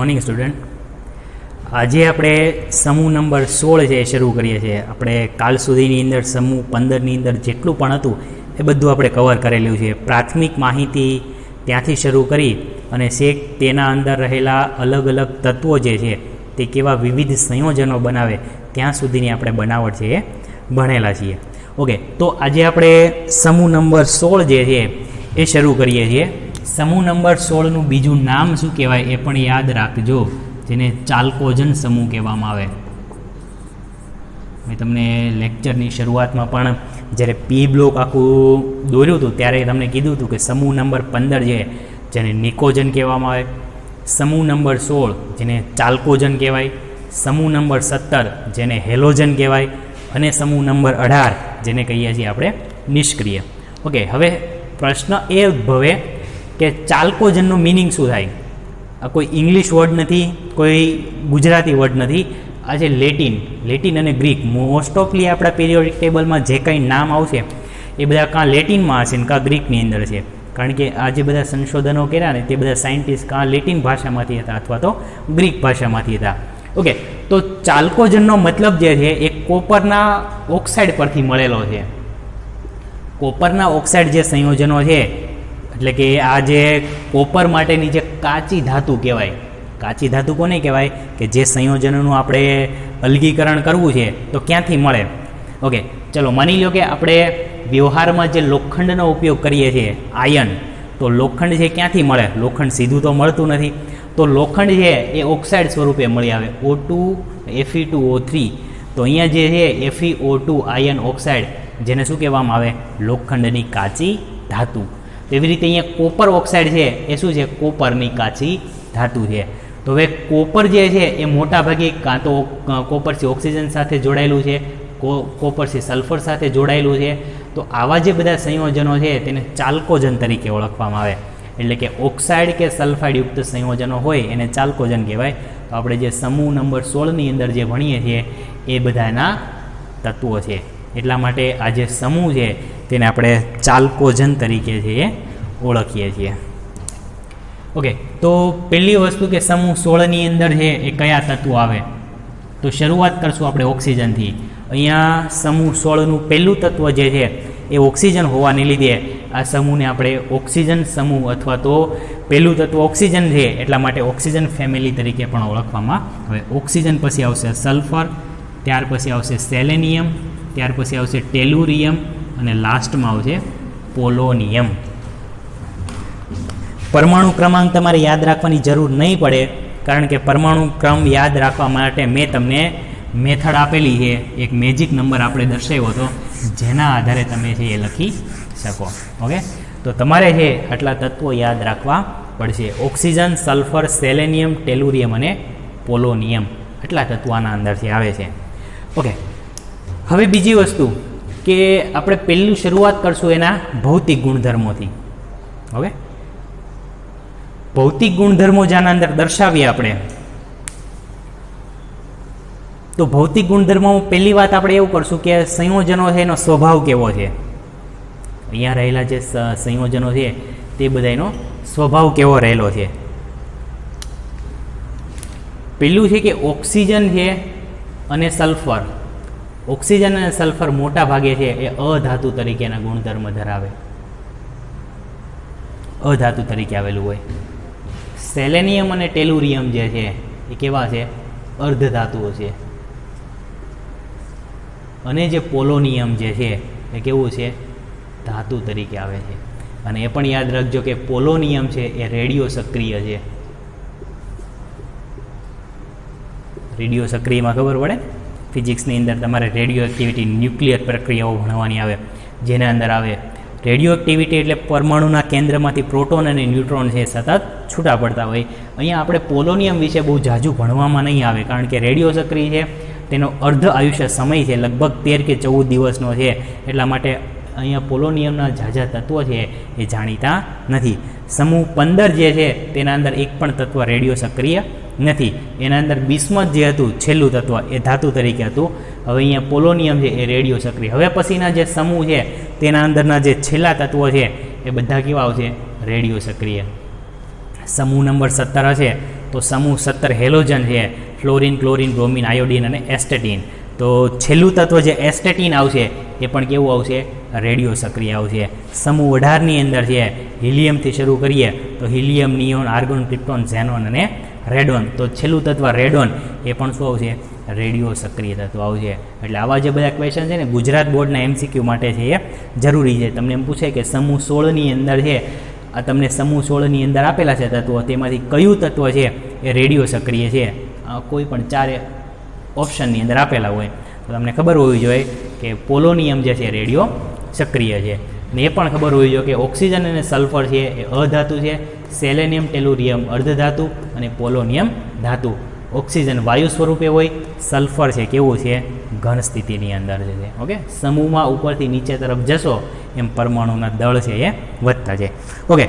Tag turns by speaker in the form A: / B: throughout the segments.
A: Morning student. આજે આપણે સમૂહ નંબર 16 છે એ શરૂ કરીએ છીએ. આપણે કાલ સુધીની અંદર સમૂહ 15ની અંદર જેટલું પણ હતું એ બધું આપણે કવર કરેલું છે. પ્રાથમિક માહિતી ત્યાંથી શરૂ કરી અને શેક તેના અંદર રહેલા અલગ અલગ તત્વો જે છે તે કેવા વિવિધ સંયોજનો બનાવે ત્યાં સુધીની આપણે બનાવટ છે એ ભણેલા છીએ. ઓકે, તો આજે આપણે સમૂહ નંબર 16 જે છે એ શરૂ કરીએ છીએ. સમૂહ નંબર 16નું બીજું નામ શું કહેવાય એ પણ યાદ રાખજો, જેને ચાલ્કોજન સમૂહ કહેવામાં આવે. મેં તમને લેક્ચરની શરૂઆતમાં પણ જ્યારે પી બ્લોક આખું દોર્યું હતું ત્યારે તમને કીધું હતું કે સમૂહ નંબર 15 છે જેને નિકોજન કહેવામાં આવે, સમૂહ નંબર 16 જેને ચાલ્કોજન કહેવાય, સમૂહ નંબર 17 જેને હેલોજન કહેવાય અને સમૂહ નંબર 18 જેને કહીએ છીએ આપણે નિષ્ક્રિય. ઓકે, હવે પ્રશ્ન એ ઉદ્ભવે કે ચાલ્કોજનનું મિનિંગ શું થાય? આ કોઈ ઇંગ્લિશ વર્ડ નથી, કોઈ ગુજરાતી વર્ડ નથી, આ છે લેટિન અને ગ્રીક. મોસ્ટ ઓફલી આપણા પિરિયોડિક ટેબલમાં જે કંઈ નામ આવશે એ બધા કાં લેટિનમાં હશે ને કાં ગ્રીકની અંદર છે, કારણ કે આ જે બધા સંશોધનો કર્યા ને તે બધા સાયન્ટિસ્ટ કાં લેટિન ભાષામાંથી હતા અથવા તો ગ્રીક ભાષામાંથી હતા. ઓકે, તો ચાલ્કોજનનો મતલબ જે છે એ કોપરના ઓક્સાઇડ પરથી મળેલો છે. કોપરના ઓક્સાઇડ જે સંયોજનો છે, એટલે કે આ જે કોપર માટેની જે કાચી ધાતુ કહેવાય, કાચી ધાતુ કોને કહેવાય કે જે સંયોજનોનું આપણે અલગીકરણ કરવું છે તો ક્યાંથી મળે? ઓકે, ચલો માની લો કે આપણે વ્યવહારમાં જે લોખંડનો ઉપયોગ કરીએ છીએ આયન, તો લોખંડ છે ક્યાંથી મળે? લોખંડ સીધું તો મળતું નથી, તો લોખંડ છે એ ઓક્સાઇડ સ્વરૂપે મળી આવે, O2 Fe2O3. તો અહીંયા જે છે FeO2 આયન ઓક્સાઇડ, જેને શું કહેવામાં આવે? લોખંડની કાચી ધાતુ. એવી રીતે અહીંયા કોપર ઓક્સાઇડ છે એ શું છે? કોપરની કાચી ધાતુ છે. તો હવે કોપર જે છે એ મોટાભાગે કાં તો કોપર છે ઓક્સિજન સાથે જોડાયેલું છે, કોપર છે સલ્ફર સાથે જોડાયેલું છે. તો આવા જે બધા સંયોજનો છે તેને ચાલ્કોજન તરીકે ઓળખવામાં આવે. એટલે કે ઓક્સાઇડ કે સલ્ફાઇડ યુક્ત સંયોજનો હોય એને ચાલ્કોજન કહેવાય. તો આપણે જે સમૂહ નંબર 16ની અંદર જે ભણીએ છીએ એ બધાના તત્વો છે, એટલા માટે આ જે સમૂહ છે તેને આપણે ચાલ્કોજન તરીકે છે એ ઓળખીએ છીએ. ઓકે, તો પહેલી વસ્તુ કે સમૂહ 16ની અંદર છે એ કયા તત્વો આવે? તો શરૂઆત કરશું આપણે ઓક્સિજનથી. અહીંયા સમૂહ 16નું પહેલું તત્વ જે છે એ ઓક્સિજન હોવાને લીધે આ સમૂહને આપણે ઓક્સિજન સમૂહ અથવા તો પહેલું તત્વ ઓક્સિજન છે એટલા માટે ઓક્સિજન ફેમિલી તરીકે પણ ઓળખવામાં આવે. ઓક્સિજન પછી આવશે સલ્ફર, ત્યાર પછી આવશે સેલેનિયમ, ત્યાર પછી આવશે ટેલુરિયમ અને લાસ્ટમાં આવશે પોલોનિયમ. પરમાણુ ક્રમાંક તમારે યાદ રાખવાની જરૂર નહીં પડે, કારણ કે પરમાણુ ક્રમ યાદ રાખવા માટે મેં તમને મેથડ આપેલી છે, એક મેજિક નંબર આપણે દર્શાવ્યો હતો જેના આધારે તમે છે એ લખી શકો. ઓકે, તો તમારે છે આટલા તત્વો યાદ રાખવા પડશે: ઓક્સિજન, સલ્ફર, સેલેનિયમ, ટેલુરિયમ અને પોલોનિયમ. આટલા તત્વો આના અંદરથી આવે છે. ઓકે, હવે બીજી વસ્તુ કે આપણે પહેલું શરૂઆત કરશું એના ભૌતિક ગુણધર્મોથી. ઓકે, ભૌતિક ગુણધર્મો જેના અંદર દર્શાવીએ આપણે, તો ભૌતિક ગુણધર્મોમાં પહેલી વાત આપણે એવું કરશું કે સંયોજનો છે એનો સ્વભાવ કેવો છે. અહીંયા રહેલા જે સંયોજનો છે તે બધાનો સ્વભાવ કેવો રહેલો છે. પહેલું છે કે ઓક્સિજન છે અને સલ્ફર. ઓક્સિજન અને સલ્ફર મોટા ભાગે છે એ અધાતુ તરીકેના ગુણધર્મ ધરાવે, અધાતુ તરીકે આવેલું હોય. સેલેનિયમ અને ટેલુરિયમ જે છે એ કેવા છે? અર્ધધાતુઓ છે. અને જે પોલોનિયમ જે છે એ કેવું છે? ધાતુ તરીકે આવે છે. અને એ પણ યાદ રાખજો કે પોલોનિયમ છે એ રેડિયો સક્રિય છે. રેડિયો સક્રિયમાં ખબર પડે, ફિઝિક્સની અંદર તમારે રેડિયો એક્ટિવિટી, ન્યુક્લિયર પ્રક્રિયાઓ ભણવાની આવે, જેના અંદર આવે રેડિયો એક્ટિવિટી એટલે પરમાણુના કેન્દ્રમાંથી પ્રોટોન અને ન્યુટ્રોન છે સતત છૂટા પડતા હોય. અહીંયા આપણે પોલોનિયમ વિશે બહુ ઝાઝું ભણવામાં નહીં આવે, કારણ કે રેડિયો સક્રિય છે, તેનો અર્ધ આયુષ્ય સમય છે લગભગ 13 કે 14 દિવસનો છે. એટલા માટે અહીંયા પોલોનિયમના ઝાઝા તત્વો છે એ જાણીતા નથી. સમૂહ 15 જે છે તેના અંદર એક પણ તત્વ રેડિયો સક્રિય નથી. એના અંદર બિસ્મથ જે હતું છેલ્લું તત્વ એ ધાતુ તરીકે હતું. હવે અહીંયા પોલોનિયમ છે એ રેડિયો સક્રિય. હવે પછીના જે સમૂહ છે તેના અંદરના જે છેલ્લા તત્વો છે એ બધા કેવા આવશે? રેડિયો સક્રિય. સમૂહ નંબર 17 હશે તો સમૂહ 17 હેલોજન છે, ફ્લોરિન, ક્લોરિન, બ્રોમિન, આયોડિન અને એસ્ટેટિન. તો છેલ્લું તત્વ જે એસ્ટેટિન આવશે એ પણ કેવું આવશે? રેડિયો સક્રિય આવશે. સમૂહ 18ની અંદર છે હિલિયમથી શરૂ કરીએ તો helium, neon, argon, krypton, xenon અને રેડોન. તો છેલ્લું તત્વ રેડોન એ પણ શું આવશે? રેડિયો સક્રિય તત્વ આવશે. એટલે આવા જે બધા ક્વેશ્ચન છે ને ગુજરાત બોર્ડના MCQ માટે છે એ જરૂરી છે. તમને એમ પૂછે કે સમૂહ 16ની અંદર છે, આ તમને સમૂહ 16ની અંદર આપેલા છે તત્વો, તેમાંથી કયું તત્વ છે એ રેડિયો સક્રિય છે? કોઈ પણ 4 ઓપ્શનની અંદર આપેલા હોય તો તમને ખબર હોવી જોઈએ કે પોલોનિયમ જે છે રેડિયો સક્રિય છે. અને એ પણ ખબર હોવી જોઈએ કે ઓક્સિજન અને સલ્ફર છે એ અધાતુ છે, સેલેનિયમ, ટેલુરિયમ અર્ધધાતુ અને પોલોનિયમ ધાતુ. ઓક્સિજન વાયુ સ્વરૂપે હોય, સલ્ફર છે કેવું છે? ઘન સ્થિતિની અંદર છે. ઓકે, સમૂહમાં ઉપરથી નીચે તરફ જશો એમ પરમાણુના દળ છે એ વધતા છે. ઓકે,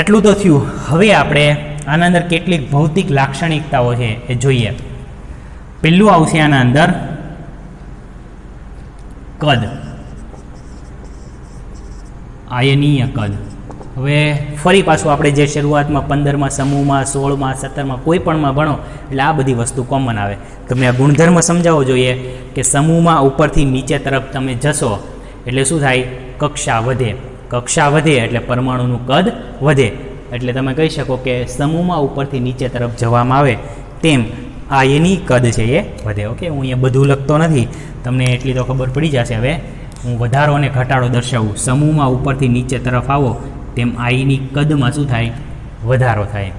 A: એટલું તો થયું. હવે આપણે આના અંદર કેટલીક ભૌતિક લાક્ષણિકતાઓ છે એ જોઈએ. પહેલું આવશે આના અંદર કદ, આયનીય કદ. હવે ફરી પાછું આપણે જે શરૂઆતમાં 15માં સમૂહમાં, 16માં, 17માં કોઈ પણમાં ભણો એટલે આ બધી વસ્તુ કોમન આવે. તમે આ ગુણધર્મ સમજાવવો જોઈએ કે સમૂહમાં ઉપરથી નીચે તરફ તમે જશો એટલે શું થાય? કક્ષા વધે. કક્ષા વધે એટલે પરમાણુનું કદ વધે. એટલે તમે કહી શકો કે સમૂહમાં ઉપરથી નીચે તરફ જવામાં આવે તેમ આયની કદ છે એ વધે. ઓકે, હું અહીંયા બધું લખતો નથી, તમને એટલી તો ખબર પડી જશે. હવે હું વધારો અને ઘટાડો દર્શાવું. સમૂહમાં ઉપરથી નીચે તરફ આવો તેમ આઈની કદમાં શું થાય? વધારો થાય.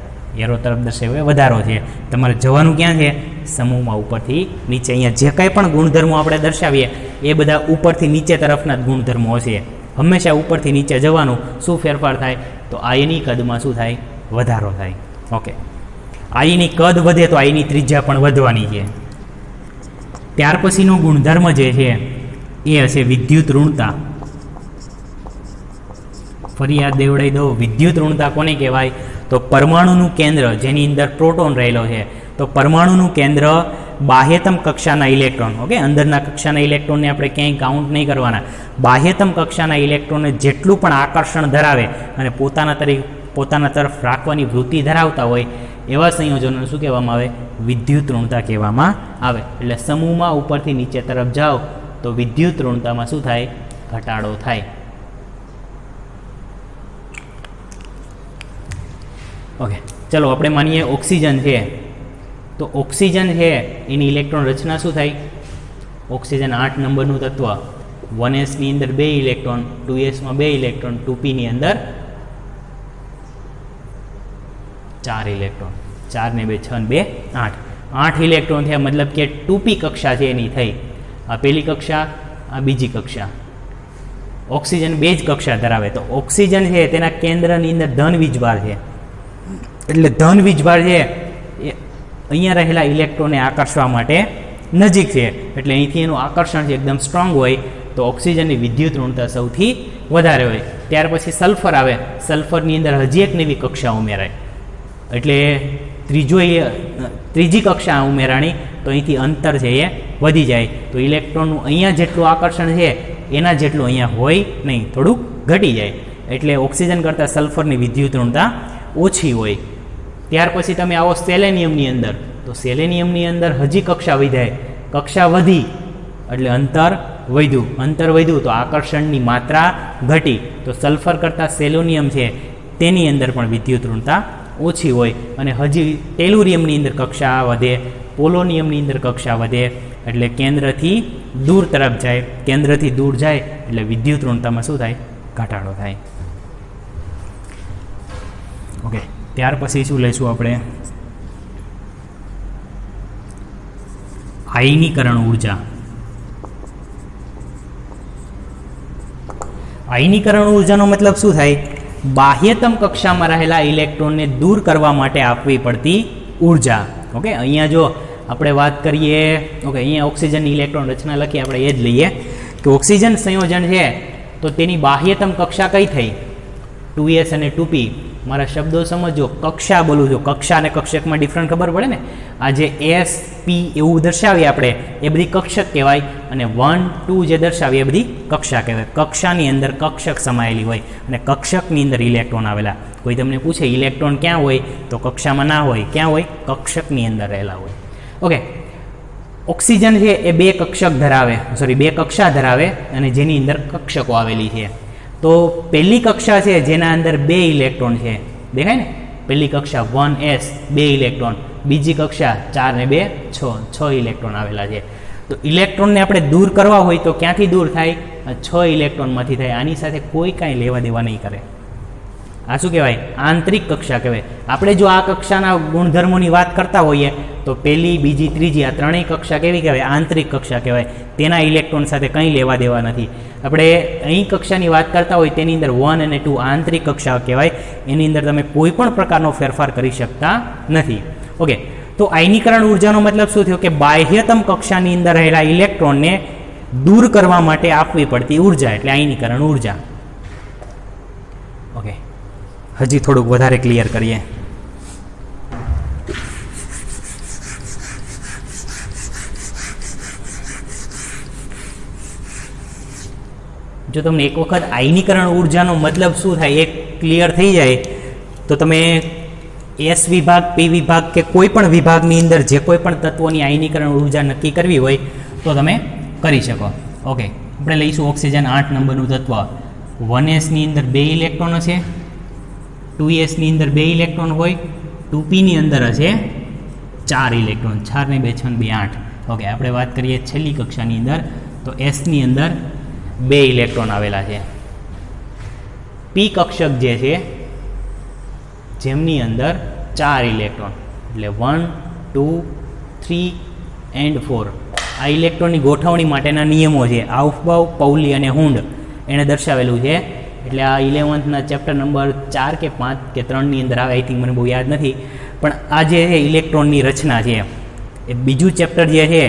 A: એરો તરફ દર્શાવ્યો વધારો છે. તમારે જવાનું ક્યાં છે? સમૂહમાં ઉપરથી નીચે. અહીંયા જે કંઈ પણ ગુણધર્મો આપણે દર્શાવીએ એ બધા ઉપરથી નીચે તરફના જ ગુણધર્મો હશે. હંમેશા ઉપરથી નીચે જવાનું. શું ફેરફાર થાય? તો આઈની કદમાં શું થાય? વધારો થાય. ઓકે, આઈની કદ વધે તો આઈની ત્રિજ્યા પણ વધવાની છે. ત્યાર પછીનો ગુણધર્મ જે છે એ હશે વિદ્યુત ઋણતા. ફરી યાદ દેવડાવી દઉં, વિદ્યુત ઋણતા કોને કહેવાય? તો પરમાણુનું કેન્દ્ર જેની અંદર પ્રોટોન રહેલો છે, તો પરમાણુનું કેન્દ્ર બાહ્યતમ કક્ષાના ઇલેક્ટ્રોન, ઓકે, અંદરના કક્ષાના ઇલેક્ટ્રોનને આપણે ક્યાંય કાઉન્ટ નહીં કરવાના. બાહ્યતમ કક્ષાના ઇલેક્ટ્રોનને જેટલું પણ આકર્ષણ ધરાવે અને પોતાના તરફ રાખવાની વૃત્તિ ધરાવતા હોય એવા સંયોજનોને શું કહેવામાં આવે? વિદ્યુત ઋણતા કહેવામાં આવે. એટલે સમૂહમાં ઉપરથી નીચે તરફ જાઓ તો વિદ્યુત ઋણતામાં શું થાય? ઘટાડો થાય. ઓકે, ચલો આપણે માનીએ ઓક્સિજન છે, તો ઓક્સિજન છે એની ઇલેક્ટ્રોન રચના શું થાય? ઓક્સિજન 8 નંબરનું તત્વ, 1sની અંદર 2 ઇલેક્ટ્રોન, 2sમાં 2 ઇલેક્ટ્રોન, 2p ની અંદર 4 ઇલેક્ટ્રોન. 4 ને 2 6 ને 2 8. 8 ઇલેક્ટ્રોન થયા, મતલબ કે 2p કક્ષા છે એની થઈ. આ પહેલી કક્ષા, આ બીજી કક્ષા. ઓક્સિજન 2 જ કક્ષા ધરાવે. તો ઓક્સિજન છે તેના કેન્દ્રની અંદર ધન વીજભાર છે. એટલે ધન વીજભાર છે એ અહીંયા રહેલા ઇલેક્ટ્રોનને આકર્ષવા માટે નજીક છે. એટલે અહીંથી એનું આકર્ષણ છે એકદમ સ્ટ્રોંગ હોય. તો ઓક્સિજનની વિદ્યુત ઋણતા સૌથી વધારે હોય. ત્યાર પછી સલ્ફર આવે. સલ્ફરની અંદર હજી એક નવી કક્ષા ઉમેરાય. એટલે ત્રીજી કક્ષા ઉમેરાણી, તો અહીંથી અંતર છે એ વધી જાય. તો ઇલેક્ટ્રોનનું અહીંયા જેટલું આકર્ષણ છે એના જેટલું અહીંયા હોય નહીં, થોડુંક ઘટી જાય. એટલે ઓક્સિજન કરતાં સલ્ફરની વિદ્યુત ઋણતા ઓછી હોય. ત્યાર પછી તમે આવો સેલેનિયમની અંદર, તો સેલેનિયમની અંદર હજી કક્ષા વધ્યા. કક્ષા વધી એટલે અંતર વધ્યું. અંતર વધ્યું તો આકર્ષણની માત્રા ઘટી. તો સલ્ફર કરતાં સેલેનિયમ છે તેની અંદર પણ વિદ્યુત ઋણતા ઓછી હોય. અને હજી ટેલુરિયમની અંદર કક્ષા વધે, પોલોનિયમની અંદર કક્ષા વધે. એટલે કેન્દ્રથી દૂર તરફ જાય. કેન્દ્રથી દૂર જાય એટલે વિદ્યુત ઋણતામાં શું થાય? ઘટાડો થાય. ઓકે, ત્યાર પછી શું લઈશું આપણે? આયનીકરણ ઉર્જા. આયનીકરણ ઉર્જાનો મતલબ શું થાય? બાહ્યતમ કક્ષામાં રહેલા ઇલેક્ટ્રોનને દૂર કરવા માટે આપવી પડતી ઉર્જા. ઓકે, અહીંયા જો આપણે વાત કરીએ, ઓકે, અહીંયા ઓક્સિજનની ઇલેક્ટ્રોન રચના લખીએ, આપણે એ જ લઈએ કે ઓક્સિજન સંયોજન છે તો તેની બાહ્યતમ કક્ષા કઈ થઈ? 2s અને 2p. મારા શબ્દો સમજો, કક્ષા બોલું છું. કક્ષા અને કક્ષકમાં ડિફરન્ટ ખબર પડે ને. આ જે s p એવું દર્શાવીએ આપણે એ બધી કક્ષક કહેવાય, અને 1 2 જે દર્શાવીએ એ બધી કક્ષા કહેવાય. કક્ષાની અંદર કક્ષક સમાયેલી હોય અને કક્ષકની અંદર ઇલેક્ટ્રોન આવેલા કોઈ તમને પૂછે ઇલેક્ટ્રોન ક્યાં હોય, તો કક્ષામાં ના હોય, ક્યાં હોય? કક્ષકની અંદર રહેલા હોય. ઓકે, ઓક્સિજન છે એ બે કક્ષા ધરાવે અને જેની અંદર કક્ષકો આવેલી છે. તો પહેલી કક્ષા છે જેના અંદર 2 ઇલેક્ટ્રોન છે, દેખાય ને? પહેલી કક્ષા 1s 2 ઇલેક્ટ્રોન, બીજી કક્ષા 4 ને 2 6 ઇલેક્ટ્રોન આવેલા છે. તો ઇલેક્ટ્રોનને આપણે દૂર કરવા હોય તો ક્યાંથી દૂર થાય? 6 ઇલેક્ટ્રોનમાંથી થાય. આની સાથે કોઈ કાંઈ લેવા દેવા નહીં કરે. આ શું કહેવાય? આંતરિક કક્ષા કહેવાય. આપણે જો આ કક્ષાના ગુણધર્મોની વાત કરતા હોઈએ તો પહેલી, બીજી, ત્રીજી આ ત્રણેય કક્ષા કેવી કહેવાય? આંતરિક કક્ષા કહેવાય. તેના ઇલેક્ટ્રોન સાથે કંઈ લેવા દેવા નથી. આપણે અહીં કક્ષાની વાત કરતા હોય તેની અંદર 1 અને 2 આંતરિક કક્ષા કહેવાય. એની અંદર તમે કોઈ પણ પ્રકારનો ફેરફાર કરી શકતા નથી. ઓકે, તો આયનીકરણ ઉર્જાનો મતલબ શું થયો? કે બાહ્યતમ કક્ષાની અંદર રહેલા ઇલેક્ટ્રોનને દૂર કરવા માટે આપવી પડતી ઉર્જા, એટલે આયનીકરણ ઉર્જા. ઓકે, હજી થોડુંક વધારે ક્લિયર કરીએ. જો તમને એક વખત આયનીકરણ ઉર્જાનો મતલબ શું થાય એ ક્લિયર થઈ જાય તો તમે એસ વિભાગ, પી વિભાગ કે કોઈ પણ વિભાગની અંદર જે કોઈ પણ તત્વોની આયનીકરણ ઉર્જા નક્કી કરવી હોય તો તમે કરી શકો. ઓકે, આપણે લઈશું ઓક્સિજન 8 નંબરનું તત્વ. 1sની અંદર 2 ઇલેક્ટ્રોન હશે, 2sની અંદર 2 ઇલેક્ટ્રોન હોય, 2pની અંદર હશે 4 ઇલેક્ટ્રોન, 4 ને 2 6 2 8. ઓકે, આપણે વાત કરીએ છેલ્લી કક્ષાની અંદર તો એસની અંદર 2 ઇલેક્ટ્રોન આવેલા છે. પી કક્ષક જે છે જેમની અંદર 4 ઇલેક્ટ્રોન, એટલે 1 2 3 એન્ડ 4. આ ઇલેક્ટ્રોનની ગોઠવણી માટેના નિયમો છે. આઉફબાઉ, પૌલી અને હુન્ડ એણે દર્શાવેલું છે. એટલે આ 11th ચેપ્ટર નંબર 4 કે 5 કે 3ની અંદર આવે, આઈ થિંક, મને બહુ યાદ નથી. પણ આ જે છે ઇલેક્ટ્રોનની રચના છે એ બીજું ચેપ્ટર જે છે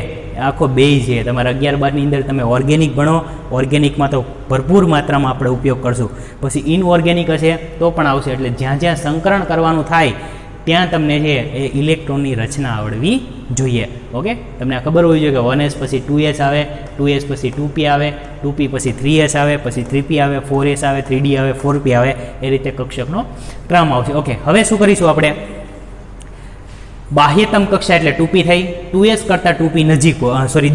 A: આખો બેઝ છે. તમારે 11-12ની અંદર તમે ઓર્ગેનિક ભણો, ઓર્ગેનિકમાં તો ભરપૂર માત્રામાં આપણે ઉપયોગ કરશું. પછી ઇનઓર્ગેનિક હશે તો પણ આવશે. એટલે જ્યાં જ્યાં સંકરણ કરવાનું થાય ત્યાં તમને છે એ ઇલેક્ટ્રોનની રચના આવડવી જોઈએ. ઓકે, તમને આ ખબર હોવી જોઈએ કે 1s પછી 2s આવે, 2s પછી 2p આવે, 2p પછી 3s આવે, પછી 3p આવે, 4s આવે, 3d આવે, 4p આવે. એ રીતે કક્ષકનો ક્રમ આવશે. ઓકે, હવે શું કરીશું આપણે? બાહ્યતમ કક્ષા એટલે 2p થઈ. 2s કરતાં 2p નજીક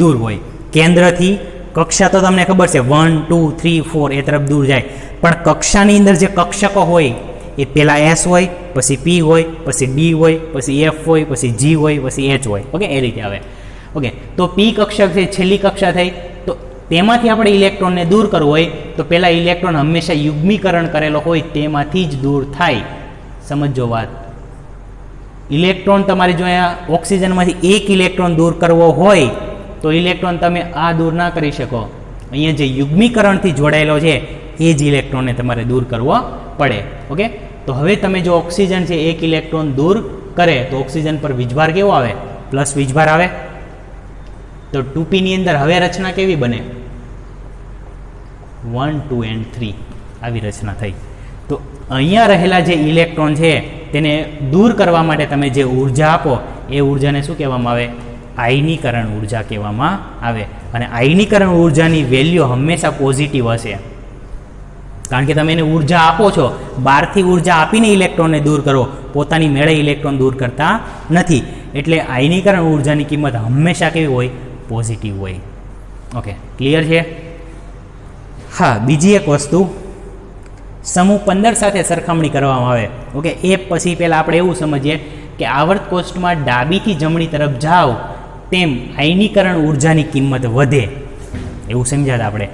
A: દૂર હોય. કેન્દ્રથી કક્ષા તો તમને ખબર છે 1 2 3 4 એ તરફ દૂર જાય, પણ કક્ષાની અંદર જે કક્ષકો હોય એ પહેલાં S હોય, પછી P હોય, પછી D હોય, પછી F હોય, પછી G હોય, પછી H હોય. ઓકે, એ રીતે આવે. ઓકે, તો P કક્ષક છે છેલ્લી કક્ષા થઈ. તો તેમાંથી આપણે ઇલેક્ટ્રોનને દૂર કરવું હોય તો પહેલાં ઇલેક્ટ્રોન હંમેશા યુગ્મીકરણ કરેલો હોય તેમાંથી જ દૂર થાય. સમજો વાત. ઇલેક્ટ્રોન તમારે જો અહીંયા ઓક્સિજનમાંથી 1 ઇલેક્ટ્રોન દૂર કરવો હોય તો ઇલેક્ટ્રોન તમે આ દૂર ના કરી શકો. અહીંયા જે યુગ્મીકરણથી જોડાયેલો છે એ જ ઇલેક્ટ્રોનને તમારે દૂર કરવો પડે. ઓકે, તો હવે તમે જો ઓક્સિજન છે 1 ઇલેક્ટ્રોન દૂર કરે તો ઓક્સિજન પર વીજભાર કેવો આવે? પ્લસ વીજભાર આવે. તો 2pની અંદર હવે રચના કેવી બને? 1 2 and 3 આવી રચના થઈ. તો અહીંયા રહેલા જે ઇલેક્ટ્રોન છે તેને દૂર કરવા માટે તમે જે ઉર્જા આપો એ ઉર્જાને શું કહેવામાં આવે? આયનીકરણ ઉર્જા કહેવામાં આવે. અને આયનીકરણ ઉર્જાની વેલ્યુ હંમેશા પોઝિટિવ હશે, કારણ કે તમે એને ઉર્જા આપો છો. બહારથી ઉર્જા આપીને ઇલેક્ટ્રોનને દૂર કરો, પોતાની મેળે ઇલેક્ટ્રોન દૂર કરતા નથી. એટલે આયનીકરણ ઉર્જાની કિંમત હંમેશા કેવી હોય? પોઝિટિવ હોય. ઓકે, ક્લિયર છે? હા, બીજી એક વસ્તુ સમૂહ 15 સાથે સરખામણી કરવામાં આવે. ઓકે, એ પછી પહેલાં આપણે એવું સમજીએ કે આવર્ત કોષ્ટમાં ડાબીથી જમણી તરફ જાઓ તેમ આયનીકરણ ઉર્જાની કિંમત વધે, એવું સમજ્યા આપણે.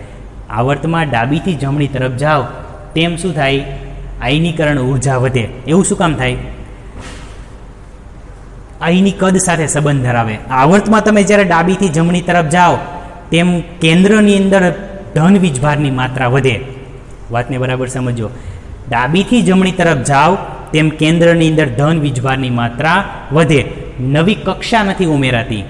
A: આવર્તમાં ડાબીથી જમણી તરફ જાઓ તેમ શું થાય? આયનીકરણ ઉર્જા વધે. એવું શું કામ થાય? આયની કદ સાથે સંબંધ ધરાવે. આવર્તમાં તમે જ્યારે ડાબીથી જમણી તરફ જાઓ તેમ કેન્દ્રની અંદર ધન વીજભારની માત્રા વધે. વાતને બરાબર સમજો. ડાબીથી જમણી તરફ જાઓ તેમ કેન્દ્રની અંદર ધન વીજભારની માત્રા વધે. નવી કક્ષા નથી ઉમેરાતી.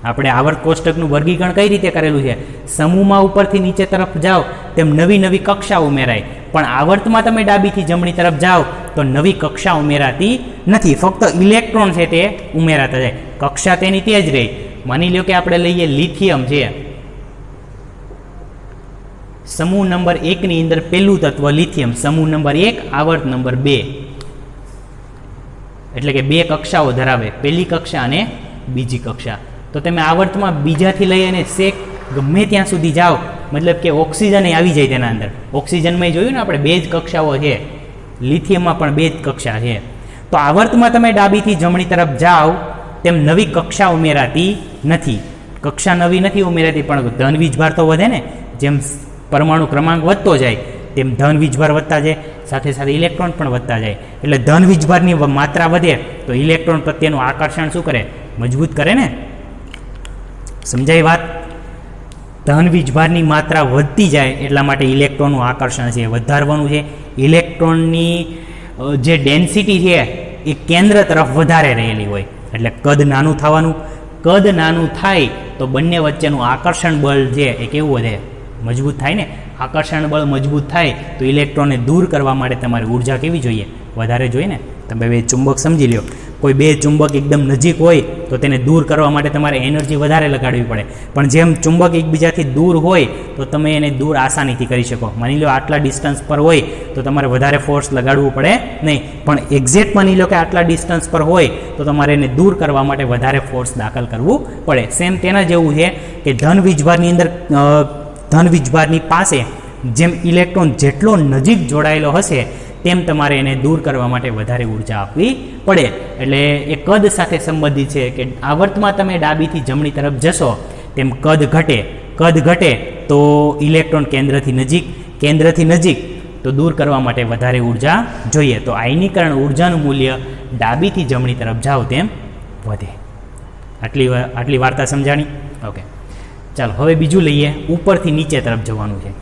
A: આપણે આવર્ત કોષ્ટકનું વર્ગીકરણ કઈ રીતે કરેલું છે? સમૂહમાં ઉપરથી નીચે તરફ જાઓ તેમ નવી નવી કક્ષા ઉમેરાય, પણ આવર્તમાં તમે ડાબીથી જમણી તરફ જાઓ તો નવી કક્ષા ઉમેરાતી નથી. ફક્ત ઇલેક્ટ્રોન છે તે ઉમેરાતા જાય. કક્ષા તેની તે જ રહી. માની લો કે આપણે લઈએ લિથિયમ છે. સમૂહ નંબર 1 ની અંદર પહેલું તત્વ લિથિયમ, સમૂહ નંબર 1 આવર્ત નંબર 2, એટલે કે 2 કક્ષાઓ ધરાવે, પહેલી કક્ષા અને બીજી કક્ષા. તો તમે આવર્તમાં બીજાથી લઈ અને સેક ગમે ત્યાં સુધી જાઓ, મતલબ કે ઓક્સિજન આવી જાય તેના અંદર. ઓક્સિજનમાં જોયું ને આપણે 2 જ કક્ષાઓ છે, લિથિયમમાં પણ 2 જ કક્ષા છે. તો આવર્તમાં તમે ડાબીથી જમણી તરફ જાઓ તેમ નવી કક્ષા ઉમેરાતી નથી. કક્ષા નવી નથી ઉમેરાતી, પણ ધન વીજભાર તો વધે ને. જેમ પરમાણુ ક્રમાંક વધતો જાય તેમ ધન વીજભાર વધતા જાય, સાથે સાથે ઇલેક્ટ્રોન પણ વધતા જાય. એટલે ધન વીજભારની માત્રા વધે તો ઇલેક્ટ્રોન પ્રત્યેનું આકર્ષણ શું કરે? મજબૂત કરે ને. સમજાય વાત? ધન વીજભારની માત્રા વધતી જાય એટલા માટે ઇલેક્ટ્રોનનું આકર્ષણ છે વધારવાનું છે. ઇલેક્ટ્રોનની જે ડેન્સિટી છે એ કેન્દ્ર તરફ વધારે રહેલી હોય, એટલે કદ નાનું થવાનું. કદ નાનું થાય તો બંને વચ્ચેનું આકર્ષણ બળ છે એ કેવું વધે? મજબૂત થાય ને. આકર્ષણ બળ મજબૂત થાય તો ઇલેક્ટ્રોનને દૂર કરવા માટે તમારી ઉર્જા કેવી જોઈએ? વધારે જોઈએ ને. તમે બે ચુંબક સમજી લો, કોઈ બે ચુંબક એકદમ નજીક હોય તો તેને દૂર કરવા માટે તમારે એનર્જી વધારે લગાડવી પડે. પણ જેમ ચુંબક એકબીજાથી દૂર હોય તો તમે એને દૂર આસાનીથી કરી શકો. માની લો આટલા ડિસ્ટન્સ પર હોય તો તમારે વધારે ફોર્સ લગાડવું પડે નહીં, પણ એક્ઝેક્ટ માની લો કે આટલા ડિસ્ટન્સ પર હોય તો તમારે એને દૂર કરવા માટે વધારે ફોર્સ દાખલ કરવું પડે. સેમ તેના જેવું છે કે ધન વીજભારની અંદર, ધન વીજભારની પાસે જેમ ઇલેક્ટ્રોન જેટલો નજીક જોડાયેલો હશે તેમ તમારે એને દૂર કરવા માટે વધારે ઉર્જા આપવી પડે. એટલે એ કદ સાથે સંબંધિત છે કે આવર્તમાં તમે ડાબીથી જમણી તરફ જશો તેમ કદ ઘટે. કદ ઘટે તો ઇલેક્ટ્રોન કેન્દ્રથી નજીક તો દૂર કરવા માટે વધારે ઉર્જા જોઈએ. તો આયનીકરણ ઉર્જાનું મૂલ્ય ડાબીથી જમણી તરફ જાઓ તેમ વધે. આટલી વાર્તા સમજાણી? ઓકે, ચાલો હવે બીજું લઈએ. ઉપરથી નીચે તરફ જવાનું છે.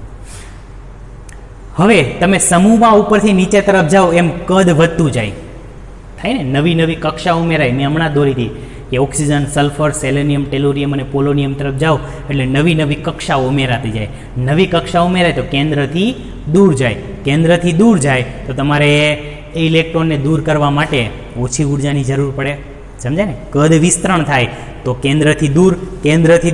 A: હવે તમે સમૂહમાં ઉપરથી નીચે તરફ જાઓ એમ કદ વધતું જાય, થાય ને. નવી નવી કક્ષા ઉમેરાય. મેં હમણાં દોરી હતી કે ઓક્સિજન, સલ્ફર, સેલેનિયમ, ટેલુરિયમ અને પોલોનિયમ તરફ જાઓ એટલે નવી નવી કક્ષાઓ ઉમેરાતી જાય. નવી કક્ષા ઉમેરાય તો કેન્દ્રથી દૂર જાય. કેન્દ્રથી દૂર જાય તો તમારે એ ઇલેક્ટ્રોનને દૂર કરવા માટે ઓછી ઉર્જાની જરૂર પડે. સમજાય ને. કદ વિસ્તરણ થાય તો કેન્દ્રથી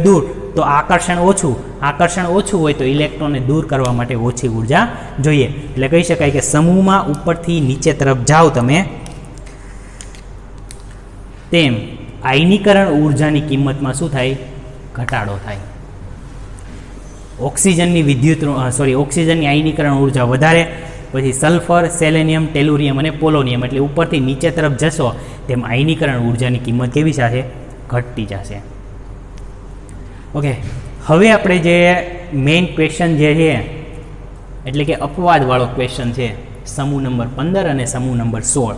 A: દૂર તો આકર્ષણ ઓછું હોય તો ઇલેક્ટ્રોનને દૂર કરવા માટે ઓછી ઉર્જા જોઈએ. એટલે કહી શકાય કે સમૂહમાં ઉપરથી નીચે તરફ જાઓ તમે તેમ આયનીકરણ ઉર્જાની કિંમતમાં શું થાય? ઘટાડો થાય. ઓક્સિજનની આયનીકરણ ઉર્જા વધારે, પછી સલ્ફર, સેલેનિયમ, ટેલુરિયમ અને પોલોનિયમ, એટલે ઉપરથી નીચે તરફ જશો તેમ આયનીકરણ ઉર્જાની કિંમત કેવી થશે? ઘટતી જશે. ઓકે, હવે આપણે જે મેઇન ક્વેશ્ચન જે છે એટલે કે અપવાદવાળો ક્વેશ્ચન છે, સમૂહ નંબર 15 અને સમૂહ નંબર 16.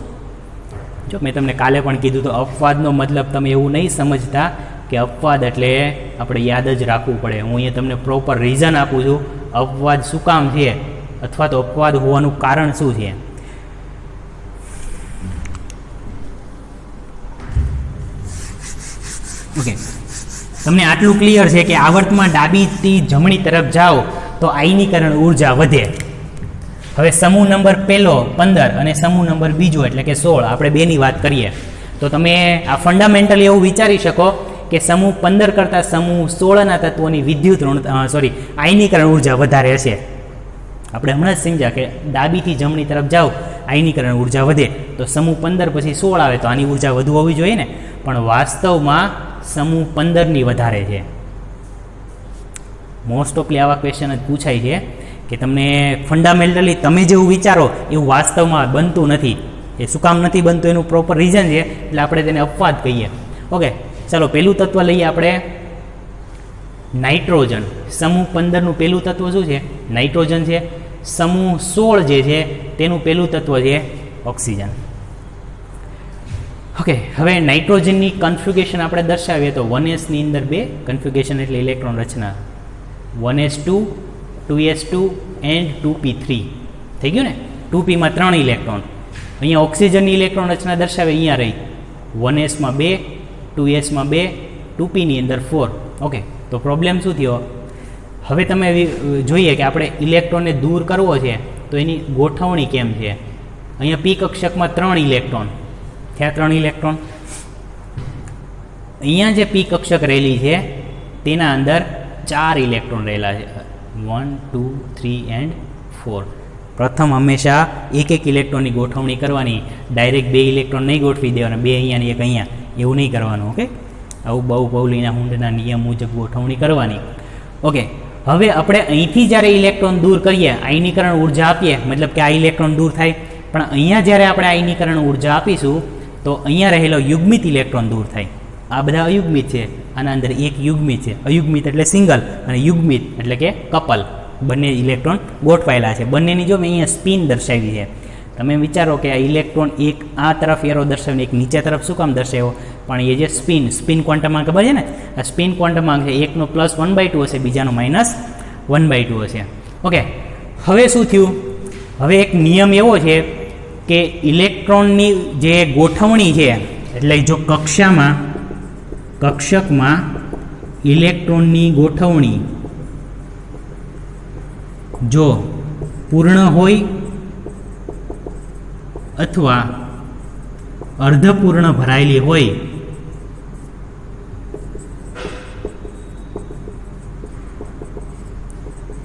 A: જો મેં તમને કાલે પણ કીધું તો અપવાદનો મતલબ તમે એવું નહીં સમજતા કે અપવાદ એટલે આપણે યાદ જ રાખવું પડે. હું અહીંયા તમને પ્રોપર રીઝન આપું છું અપવાદ શું કામ છે અથવા તો અપવાદ હોવાનું કારણ શું છે. ઓકે, તમને આટલું ક્લિયર છે કે આવર્તમાં ડાબીથી જમણી તરફ જાઓ તો આયનીકરણ ઉર્જા વધે. હવે સમૂહ નંબર 15 અને સમૂહ નંબર 2 એટલે કે 16 આપણે બેની વાત કરીએ તો તમે આ ફંડામેન્ટલી એવું વિચારી શકો કે સમૂહ 15 કરતાં સમૂહ 16ના તત્વોની આયનીકરણ ઉર્જા વધારે હશે. આપણે હમણાં જ સમજ્યા કે ડાબીથી જમણી તરફ જાઓ આયનીકરણ ઉર્જા વધે, તો સમૂહ 15 પછી 16 આવે તો આની ઉર્જા વધુ હોવી જોઈએ ને. પણ વાસ્તવમાં સમૂહ 15ની વધારે છે. મોસ્ટ ઓફલી આવા ક્વેશ્ચન જ પૂછાય છે કે તમને ફંડામેન્ટલી તમે જેવું વિચારો એવું વાસ્તવમાં બનતું નથી. એ શું કામ નથી બનતું એનું પ્રોપર રીઝન છે, એટલે આપણે તેને અપવાદ કહીએ. ઓકે, ચાલો પહેલું તત્વ લઈએ આપણે નાઇટ્રોજન. સમૂહ 15નું પહેલું તત્વ શું છે? નાઇટ્રોજન છે. સમૂહ 16 જે છે તેનું પહેલું તત્વ છે ઓક્સિજન. ઓકે, હવે નાઇટ્રોજનની કન્ફિગ્યુરેશન આપણે દર્શાવીએ તો 1s ની અંદર 2 કન્ફિગ્યુરેશન એટલે electron Rachna 1s2, 2s2 and 2p3 થઈ ગયું ને. 2pમાં 3 ઇલેક્ટ્રોન. અહીંયા ઓક્સિજનની ઇલેક્ટ્રોન રચના દર્શાવે અહીંયા રહી 1sમાં 2, 2sમાં 2, 2pની અંદર 4. ઓકે, તો પ્રોબ્લેમ શું થયો? હવે તમે જોઈએ કે આપણે ઇલેક્ટ્રોનને દૂર કરવો છે તો એની ગોઠવણી કેમ છે. અહીંયા પી કક્ષકમાં 3 ઇલેક્ટ્રોન થયા. 3 ઇલેક્ટ્રોન અહીંયા જે પી કક્ષક રહેલી છે તેના અંદર 4 ઇલેક્ટ્રોન રહેલા છે. 1 2 3 એન્ડ 4. પ્રથમ હંમેશા એક એક ઇલેક્ટ્રોનની ગોઠવણી કરવાની, ડાયરેક્ટ બે ઇલેક્ટ્રોન નહીં ગોઠવી દેવાના, બે અહીંયા ને એક અહીંયા, એવું નહીં કરવાનું. ઓકે, આવું બાઉ-પાઉલીના હુંડના નિયમ મુજબ ગોઠવણી કરવાની. ઓકે, હવે આપણે અહીંથી જ્યારે ઇલેક્ટ્રોન દૂર કરીએ, આયનીકરણ ઉર્જા આપીએ, મતલબ કે આ ઇલેક્ટ્રોન દૂર થાય, પણ અહીંયા જ્યારે આપણે આયનીકરણ ઉર્જા આપીશું તો અહીંયા રહેલો યુગ્મિત ઇલેક્ટ્રોન દૂર થાય. આ બધા અયુગ્મિત છે, આના અંદર એક યુગ્મિત છે. અયુગ્મિત એટલે સિંગલ અને યુગ્મિત એટલે કે કપલ, બંને ઇલેક્ટ્રોન ગોઠવાયેલા છે. બંનેની જો મેં અહીંયા સ્પિન દર્શાવી છે. તમે વિચારો કે આ ઇલેક્ટ્રોન એક આ તરફ એરો દર્શાવીને એક નીચે તરફ શું કામ દર્શાવ્યો? પણ એ જે સ્પિન ક્વોન્ટમમાં ખબર છે ને, આ સ્પિન ક્વોન્ટમમાં છે, એકનો +1/2 હશે, બીજાનો -1/2 હશે. ઓકે, હવે શું થયું? હવે એક નિયમ એવો છે કે ઇલેક્ટ્રોનની જે ગોઠવણી છે, એટલે જો કક્ષકમાં ઇલેક્ટ્રોનની ગોઠવણી જો પૂર્ણ હોય અથવા અર્ધપૂર્ણ ભરાયેલી હોય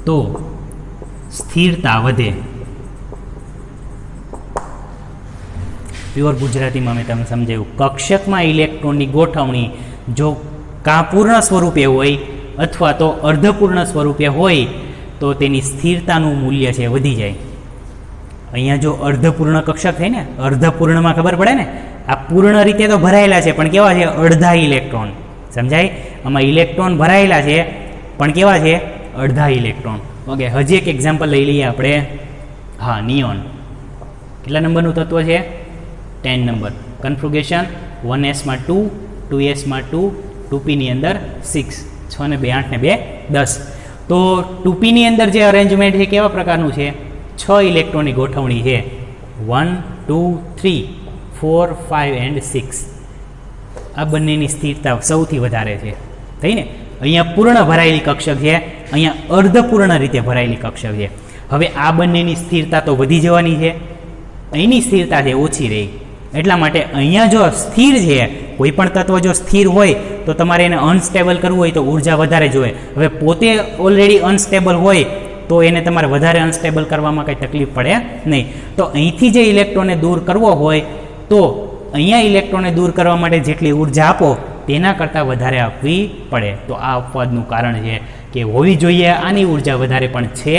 A: તો સ્થિરતા વધે. પ્યોર ગુજરાતીમાં મેં તમને સમજાવ્યું. કક્ષકમાં ઇલેક્ટ્રોનની ગોઠવણી જો કાં પૂર્ણ સ્વરૂપે હોય અથવા તો અર્ધપૂર્ણ સ્વરૂપે હોય તો તેની સ્થિરતાનું મૂલ્ય છે વધી જાય. અહીંયા જો અર્ધપૂર્ણ કક્ષક થાય ને, અર્ધપૂર્ણમાં ખબર પડે ને, આ પૂર્ણ રીતે તો ભરાયેલા છે પણ કેવા છે? અડધા ઇલેક્ટ્રોન. સમજાય? આમાં ઇલેક્ટ્રોન ભરાયેલા છે પણ કેવા છે? અડધા ઇલેક્ટ્રોન. ઓકે, હજી એક એક્ઝામ્પલ લઈ લઈએ આપણે. હા, નિયોન. કેટલા નંબરનું તત્વ છે? 10 નંબર. કન્ફિગ્યુરેશન 1s માં 2, 2s માં 2, 2p ની અંદર 6, 6 ને 2 8 ને 2 10. તો 2p ની અંદર જે અરેન્જમેન્ટ છે કેવા પ્રકારનું છે? 6 ઇલેક્ટ્રોનની ગોઠવણી છે. 1 2 3 4 5 એન્ડ 6. આ બંનેની સ્થિરતા સૌથી વધારે છે. થઈ ને? અહીંયા પૂર્ણ ભરાયેલી કક્ષક છે, અહીંયા અર્ધપૂર્ણ રીતે ભરાયેલી કક્ષક છે. હવે આ બંનેની સ્થિરતા તો વધી જવાની છે, અહીંની સ્થિરતા છે ઓછી રહી. એટલા માટે અહીંયા જો સ્થિર છે, કોઈ પણ તત્વ જો સ્થિર હોય તો તમારે એને અનસ્ટેબલ કરવું હોય તો ઉર્જા વધારે જોઈએ. હવે પોતે ઓલરેડી અનસ્ટેબલ હોય તો એને તમારે વધારે અનસ્ટેબલ કરવામાં કંઈ તકલીફ પડે નહીં. તો અહીંથી જે ઇલેક્ટ્રોનને દૂર કરવો હોય તો અહીંયા ઇલેક્ટ્રોનને દૂર કરવા માટે જેટલી ઉર્જા આપો તેના કરતાં વધારે આપવી પડે. તો આ અપવાદનું કારણ છે કે હોવી જોઈએ આની ઉર્જા વધારે પણ છે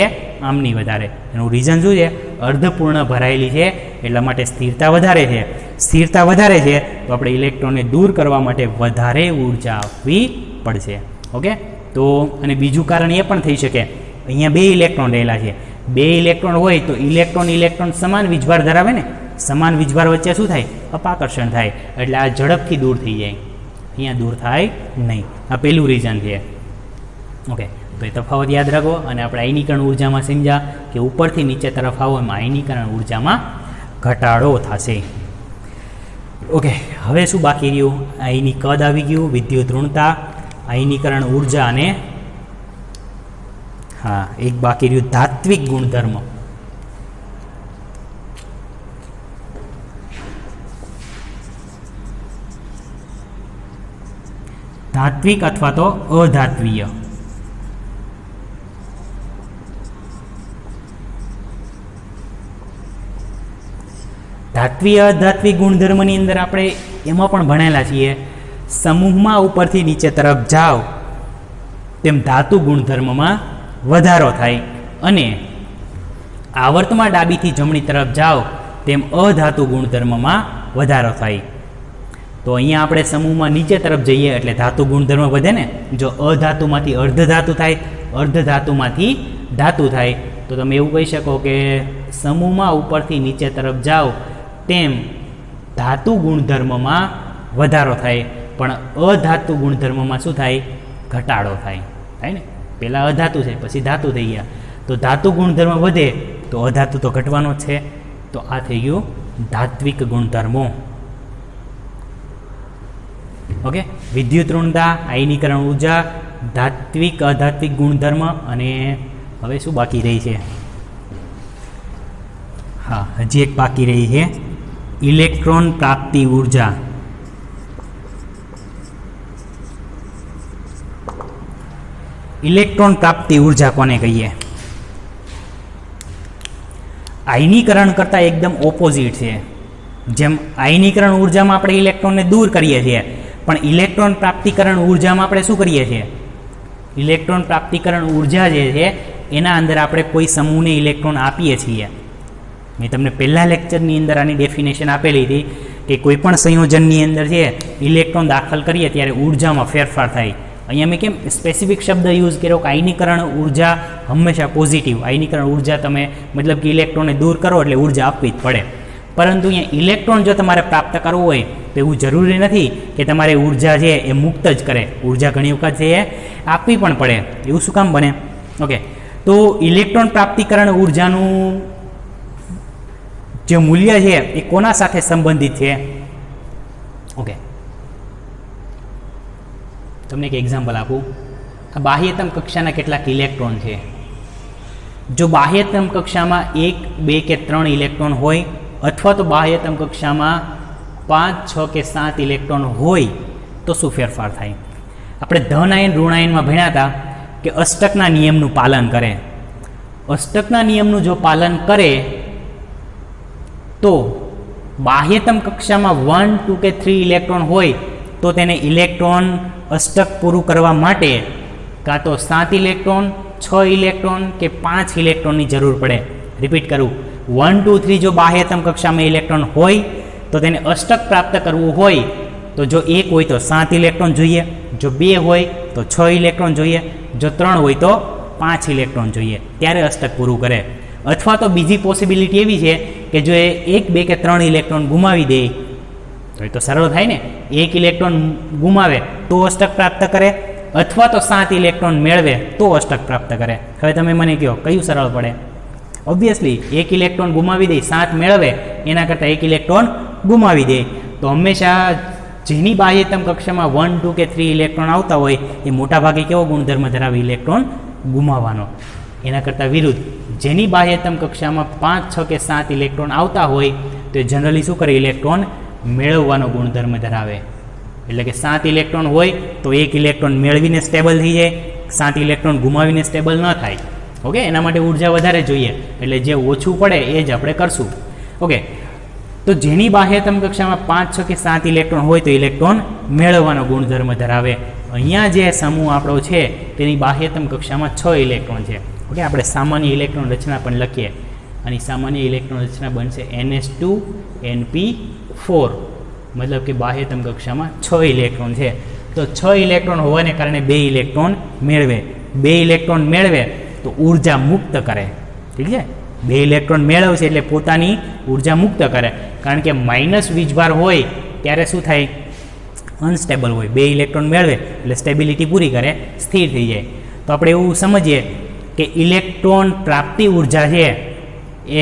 A: આમની વધારે. એનું રીઝન શું છે? અર્ધપૂર્ણ ભરાયેલી છે એટલા માટે સ્થિરતા વધારે છે. સ્થિરતા વધારે છે તો આપણે ઇલેક્ટ્રોનને દૂર કરવા માટે વધારે ઉર્જા આપવી પડશે. ઓકે, તો અને બીજું કારણ એ પણ થઈ શકે, અહીંયા બે ઇલેક્ટ્રોન રહેલા છે. બે ઇલેક્ટ્રોન હોય તો ઇલેક્ટ્રોન સમાન વીજભાર ધરાવે ને, સમાન વીજભાર વચ્ચે શું થાય? અપાકર્ષણ થાય, એટલે આ ઝડપથી દૂર થઈ જાય. અહીંયા દૂર થાય નહીં. આ પહેલું રીઝન છે. ઓકે, તો એ તફાવત યાદ રાખો. અને આપણે આયનીકરણ ઉર્જામાં સમજ્યા કે ઉપરથી નીચે તરફ આવો એમાં આયનીકરણ ઉર્જામાં ઘટાડો થશે. ઓકે, હવે શું બાકી રહ્યું? આયની કદ આવી ગયું, વિદ્યુત ઋણતા, આયનીકરણ ઉર્જા અને હા એક બાકી રહ્યું ધાત્વિક ગુણધર્મ. ધાત્વિક અથવા તો અધાત્વીય. ધાત્વીય અધાત્વિક ગુણધર્મની અંદર આપણે એમાં પણ ભણેલા છીએ. સમૂહમાં ઉપરથી નીચે તરફ જાઓ તેમ ધાતુ ગુણધર્મમાં વધારો થાય અને આવર્તમાં ડાબીથી જમણી તરફ જાઓ તેમ અધાતુ ગુણધર્મમાં વધારો થાય. તો અહીંયા આપણે સમૂહમાં નીચે તરફ જઈએ એટલે ધાતુ ગુણધર્મ વધે ને. જો અધાતુમાંથી અર્ધધાતુ થાય, અર્ધધાતુમાંથી ધાતુ થાય, તો તમે એવું કહી શકો કે સમૂહમાં ઉપરથી નીચે તરફ જાઓ તેમ ધાતુ ગુણધર્મમાં વધારો થાય, પણ અધાતુ ગુણધર્મમાં શું થાય? ઘટાડો થાય. થાય ને? પહેલાં અધાતુ છે પછી ધાતુ થઈ ગયા, તો ધાતુ ગુણધર્મ વધે તો અધાતુ તો ઘટવાનો જ છે. તો આ થઈ ગયું ધાત્વિક ગુણધર્મો. ઓકે, વિદ્યુત ઋણતા, આયનીકરણ ઉર્જા, ધાત્વિક અધાત્વિક ગુણધર્મ અને હવે શું બાકી રહી છે? હા, હજી એક બાકી રહી છે ઇલેક્ટ્રોન પ્રાપ્તિ ઉર્જા. ઇલેક્ટ્રોન પ્રાપ્તિ ઉર્જા કોને કહીએ? આયનીકરણ કરતાં એકદમ ઓપોઝિટ છે. જેમ આયનીકરણ ઉર્જામાં આપણે ઇલેક્ટ્રોનને દૂર કરીએ છીએ, પણ ઇલેક્ટ્રોન પ્રાપ્તિકરણ ઉર્જામાં આપણે શું કરીએ છીએ? ઇલેક્ટ્રોન પ્રાપ્તિકરણ ઉર્જા જે છે એના અંદર આપણે કોઈ સમૂહને ઇલેક્ટ્રોન આપીએ છીએ. મેં તમને પહેલા લેક્ચરની અંદર આની ડેફિનેશન આપેલી હતી કે કોઈ પણ સંયોજનની અંદર છે ઇલેક્ટ્રોન દાખલ કરીએ ત્યારે ઉર્જામાં ફેરફાર થાય. અહીંયા મેં કેમ સ્પેસિફિક શબ્દ યુઝ કર્યો કે આયનીકરણ ઉર્જા હંમેશા પોઝિટિવ. આયનીકરણ ઉર્જા તમે મતલબ કે ઇલેક્ટ્રોનને દૂર કરો એટલે ઉર્જા આપવી જ પડે. પરંતુ અહીંયા ઇલેક્ટ્રોન જો તમારે પ્રાપ્ત કરવું હોય તો એવું જરૂરી નથી કે તમારે ઉર્જા છે એ મુક્ત જ કરે. ઉર્જા ઘણી વખત છે એ આપવી પણ પડે. એવું શું કામ બને? ઓકે, તો ઇલેક્ટ્રોન પ્રાપ્તિકરણ ઉર્જાનું જે મૂલ્ય છે એ કોના સાથે સંબંધિત છે? ઓકે, તમને એક એક્ઝામ્પલ આપું. આ બાહ્યતમ કક્ષાના કેટલાક ઇલેક્ટ્રોન છે. જો બાહ્યતમ કક્ષામાં 1, 2 કે 3 ઇલેક્ટ્રોન હોય અથવા તો બાહ્યતમ કક્ષામાં 5, 6 કે 7 ઇલેક્ટ્રોન હોય તો શું ફેરફાર થાય? આપણે ધન આયન ઋણ આયનમાં ભણ્યા હતા કે અષ્ટકના નિયમનું પાલન કરે. અષ્ટકના નિયમનું જો પાલન કરે તો બાહ્યતમ કક્ષામાં 1, 2 કે 3 ઇલેક્ટ્રોન હોય તો તેને ઇલેક્ટ્રોન અષ્ટક પૂરું કરવા માટે કાં તો 7 ઇલેક્ટ્રોન, 6 ઇલેક્ટ્રોન કે 5 ઇલેક્ટ્રોનની જરૂર પડે. રિપીટ કરું, 1, 2, 3 જો બાહ્યતમ કક્ષામાં ઇલેક્ટ્રોન હોય તો તેને અષ્ટક પ્રાપ્ત કરવું હોય તો જો 1 હોય તો 7 ઇલેક્ટ્રોન જોઈએ, જો 2 હોય તો 6 ઇલેક્ટ્રોન જોઈએ, જો 3 હોય તો 5 ઇલેક્ટ્રોન જોઈએ, ત્યારે અષ્ટક પૂરું કરે. અથવા તો બીજી પોસિબિલિટી એવી છે કે જો એ 1, 2 કે 3 ઇલેક્ટ્રોન ગુમાવી દે તો એ તો સરળ થાય ને. 1 ઇલેક્ટ્રોન ગુમાવે તો અષ્ટક પ્રાપ્ત કરે, અથવા તો 7 ઇલેક્ટ્રોન મેળવે તો અષ્ટક પ્રાપ્ત કરે. હવે તમે મને કહો કયું સરળ પડે? ઓબ્વિયસલી 1 ઇલેક્ટ્રોન ગુમાવી દે, 7 મેળવે એના કરતાં 1 ઇલેક્ટ્રોન ગુમાવી દે. તો હંમેશા જેની બાહ્યતમ કક્ષામાં 1, 2 કે 3 ઇલેક્ટ્રોન આવતા હોય એ મોટાભાગે કેવો ગુણધર્મ ધરાવે? ઇલેક્ટ્રોન ગુમાવવાનો. એના કરતાં વિરુદ્ધ જેની બાહ્યતમ કક્ષામાં 5, 6 કે 7 ઇલેક્ટ્રોન આવતા હોય તો એ જનરલી શું કરે? ઇલેક્ટ્રોન મેળવવાનો ગુણધર્મ ધરાવે. એટલે કે 7 ઇલેક્ટ્રોન હોય તો 1 ઇલેક્ટ્રોન મેળવીને સ્ટેબલ થઈ જાય, 7 ઇલેક્ટ્રોન ગુમાવીને સ્ટેબલ ન થાય. ઓકે, એના માટે ઉર્જા વધારે જોઈએ. એટલે જે ઓછું પડે એ જ આપણે કરશું. ઓકે, તો જેની બાહ્યતમ કક્ષામાં 5, 6 કે 7 ઇલેક્ટ્રોન હોય તો ઇલેક્ટ્રોન મેળવવાનો ગુણધર્મ ધરાવે. અહીંયા જે સમૂહ આપણો છે તેની બાહ્યતમ કક્ષામાં 6 ઇલેક્ટ્રોન છે. ઓકે, આપણે સામાન્ય ઇલેક્ટ્રોન રચના પણ લખીએ. અને સામાન્ય ઇલેક્ટ્રોન રચના બનશે NH2NP4. મતલબ કે બાહ્યતમ કક્ષામાં 6 ઇલેક્ટ્રોન છે. તો 6 ઇલેક્ટ્રોન હોવાને કારણે 2 ઇલેક્ટ્રોન મેળવે. 2 ઇલેક્ટ્રોન મેળવે તો ઉર્જા મુક્ત કરે. ઠીક છે, 2 ઇલેક્ટ્રોન મેળવશે એટલે પોતાની ઉર્જા મુક્ત કરે. કારણ કે માઇનસ વીજભાર હોય ત્યારે શું થાય? અનસ્ટેબલ હોય. 2 ઇલેક્ટ્રોન મેળવે એટલે સ્ટેબિલિટી પૂરી કરે, સ્થિર થઈ જાય. તો આપણે એવું સમજીએ કે ઇલેક્ટ્રોન પ્રાપ્તિ ઉર્જા છે